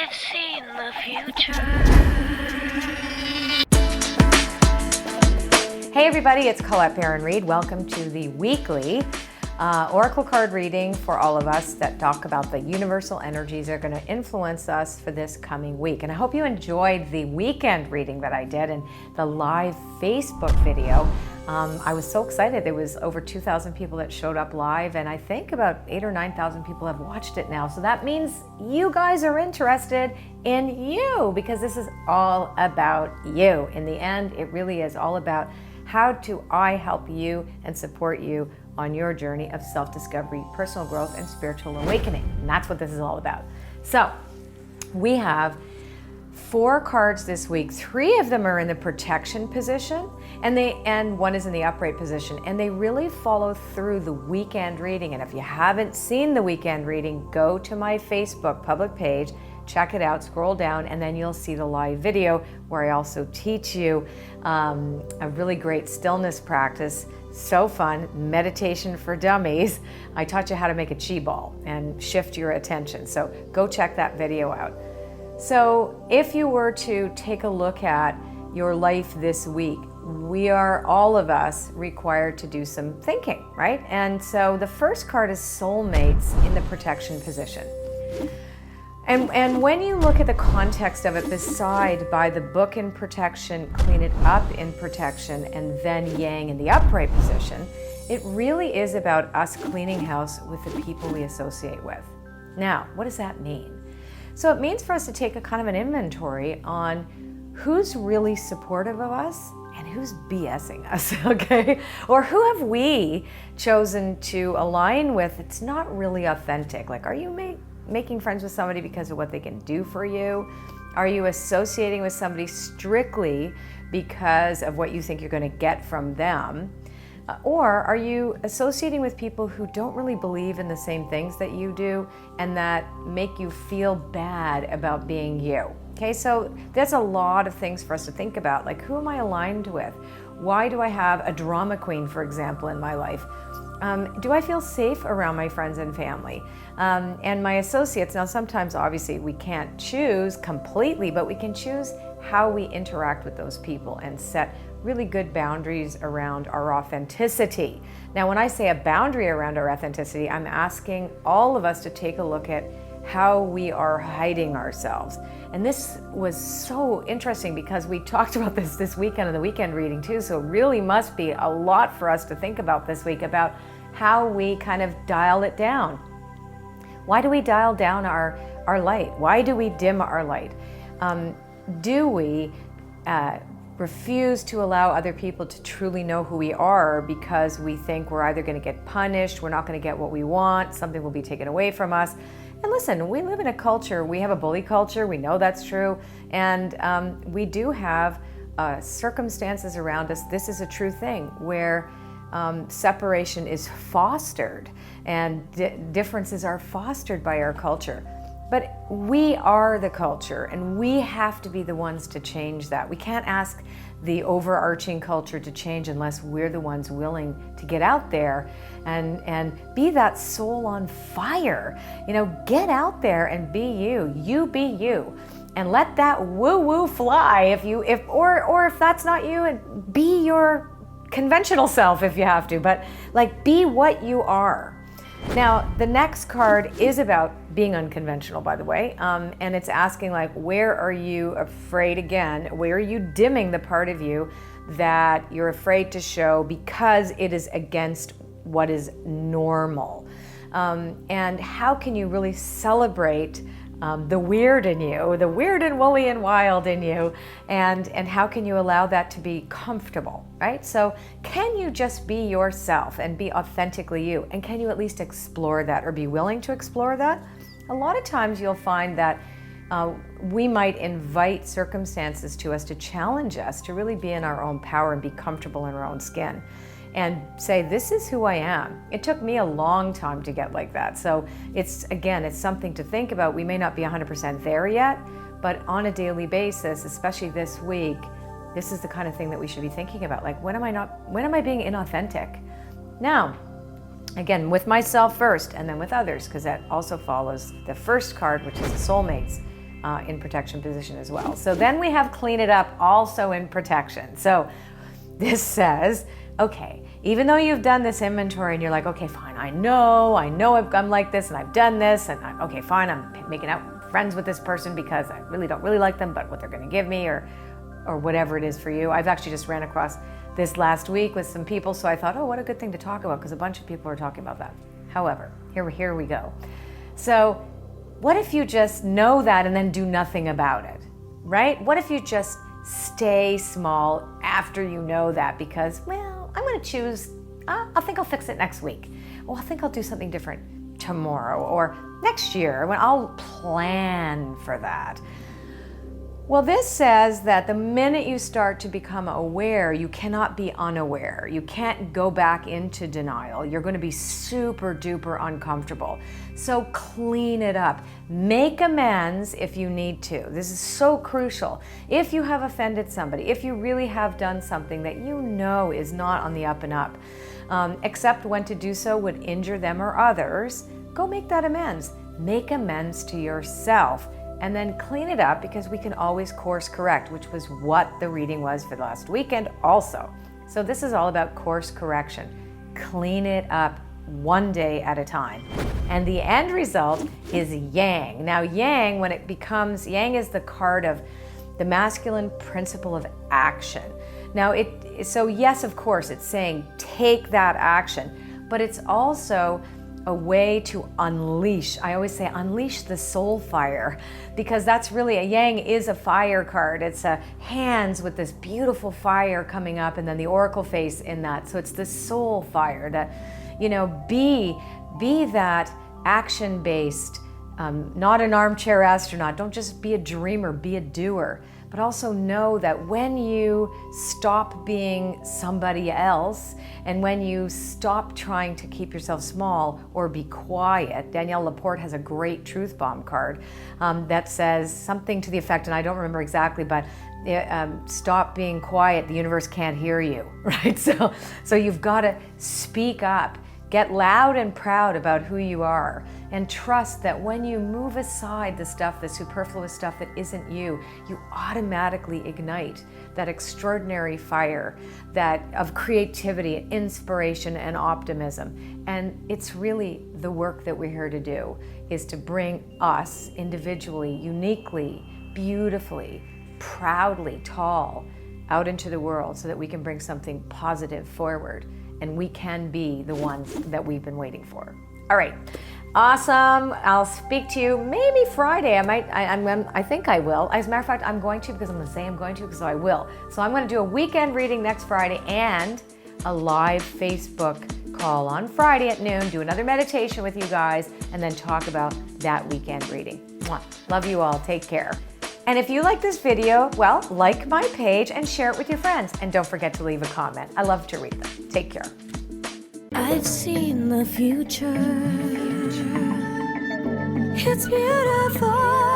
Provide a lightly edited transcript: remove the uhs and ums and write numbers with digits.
I've seen the future. Hey everybody, it's Colette Baron-Reid. Welcome to the weekly Oracle card reading for all of us that talk about the universal energies that are going to influence us for this coming week. And I hope you enjoyed the weekend reading that I did and the live Facebook video. I was so excited. There was over 2,000 people that showed up live, and I think about 8,000 or 9,000 people have watched it now. So that means you guys are interested in you, because this is all about you. In the end, it really is all about how do I help you and support you on your journey of self-discovery, personal growth, and spiritual awakening. And that's what this is all about. So we have 4 cards this week. 3 of them are in the protection position, and one is in the upright position, and they really follow through the weekend reading. And if you haven't seen the weekend reading, go to my Facebook public page, check it out, scroll down, and then you'll see the live video where I also teach you a really great stillness practice. So fun, meditation for dummies. I taught you how to make a chi ball and shift your attention. So go check that video out. So if you were to take a look at your life this week, we are, all of us, required to do some thinking, right? And so the first card is soulmates in the protection position. And when you look at the context of it, beside by the book in protection, clean it up in protection, and then yang in the upright position, it really is about us cleaning house with the people we associate with. Now, what does that mean? So it means for us to take a kind of an inventory on who's really supportive of us and who's BSing us, okay? Or who have we chosen to align with? It's not really authentic. Like, are you making friends with somebody because of what they can do for you? Are you associating with somebody strictly because of what you think you're going to get from them? Or are you associating with people who don't really believe in the same things that you do and that make you feel bad about being you? Okay, so there's a lot of things for us to think about, like, who am I aligned with? Why do I have a drama queen, for example, in my life? Do I feel safe around my friends and family? And my associates? Now, sometimes obviously we can't choose completely, but we can choose how we interact with those people and set really good boundaries around our authenticity. Now, when I say a boundary around our authenticity, I'm asking all of us to take a look at how we are hiding ourselves. And this was so interesting because we talked about this weekend in the weekend reading too, so it really must be a lot for us to think about this week, about how we kind of dial it down. Why do we dial down our light? Why do we dim our light? Do we refuse to allow other people to truly know who we are because we think we're either going to get punished, we're not going to get what we want, something will be taken away from us? And listen, we live in a culture, we have a bully culture, we know that's true, and we do have circumstances around us, this is a true thing, where separation is fostered and differences are fostered by our culture. But we are the culture, and we have to be the ones to change that. We can't ask the overarching culture to change unless we're the ones willing to get out there and be that soul on fire. You know, get out there and be you. You be you, and let that woo-woo fly. Or if that's not you, and be your conventional self if you have to. But like, be what you are. Now, the next card is about being unconventional, by the way, and it's asking, like, where are you afraid again? Where are you dimming the part of you that you're afraid to show because it is against what is normal? And how can you really celebrate the weird in you, the weird and woolly and wild in you, and how can you allow that to be comfortable, right? So can you just be yourself and be authentically you? And can you at least explore that, or be willing to explore that? A lot of times you'll find that we might invite circumstances to us to challenge us to really be in our own power and be comfortable in our own skin and say, this is who I am. It took me a long time to get like that. So it's something to think about. We may not be 100% there yet, but on a daily basis, especially this week, this is the kind of thing that we should be thinking about. Like, when am I being inauthentic? Now, again, with myself first and then with others, because that also follows the first card, which is the soulmates. in protection position as well. So then we have clean it up also in protection. So this says, okay, even though you've done this inventory and you're like, okay, fine, I know I'm like this and I've done this and okay, fine, I'm making out friends with this person because I really don't really like them, but what they're going to give me or whatever it is for you. I've actually just ran across this last week with some people, so I thought, oh, what a good thing to talk about because a bunch of people are talking about that. However, here we go. So what if you just know that and then do nothing about it, right? What if you just stay small after you know that because, well, I'm going to choose, I think I'll fix it next week. Well, I think I'll do something different tomorrow or next year when I'll plan for that. Well, this says that the minute you start to become aware, you cannot be unaware. You can't go back into denial. You're going to be super duper uncomfortable. So clean it up. Make amends if you need to. This is so crucial. If you have offended somebody, if you really have done something that you know is not on the up and up, except when to do so would injure them or others, go make that amends. Make amends to yourself. And then clean it up because we can always course correct, which was what the reading was for the last weekend also. So this is all about course correction. Clean it up one day at a time. And the end result is yang. Now yang, when it becomes, yang is the card of the masculine principle of action. Now so yes, of course, it's saying take that action, but it's also a way to unleash. I always say unleash the soul fire because that's really, a yang is a fire card. It's a hands with this beautiful fire coming up and then the oracle face in that. So it's the soul fire that, be that action-based, not an armchair astronaut. Don't just be a dreamer, be a doer. But also know that when you stop being somebody else and when you stop trying to keep yourself small or be quiet, Danielle Laporte has a great truth bomb card that says something to the effect, and I don't remember exactly, but stop being quiet, the universe can't hear you, right? So you've got to speak up. Get loud and proud about who you are and trust that when you move aside the stuff, the superfluous stuff that isn't you, you automatically ignite that extraordinary fire of creativity, inspiration, and optimism. And it's really the work that we're here to do, is to bring us individually, uniquely, beautifully, proudly, tall out into the world so that we can bring something positive forward. And we can be the ones that we've been waiting for. All right, awesome. I'll speak to you maybe Friday. I think I will. As a matter of fact, I'm going to because I'm going to say I'm going to, so I will. So I'm going to do a weekend reading next Friday and a live Facebook call on Friday at noon, do another meditation with you guys, and then talk about that weekend reading. Mwah. Love you all. Take care. And if you like this video, well, like my page and share it with your friends. And don't forget to leave a comment. I love to read them. Take care. I've seen the future. It's beautiful.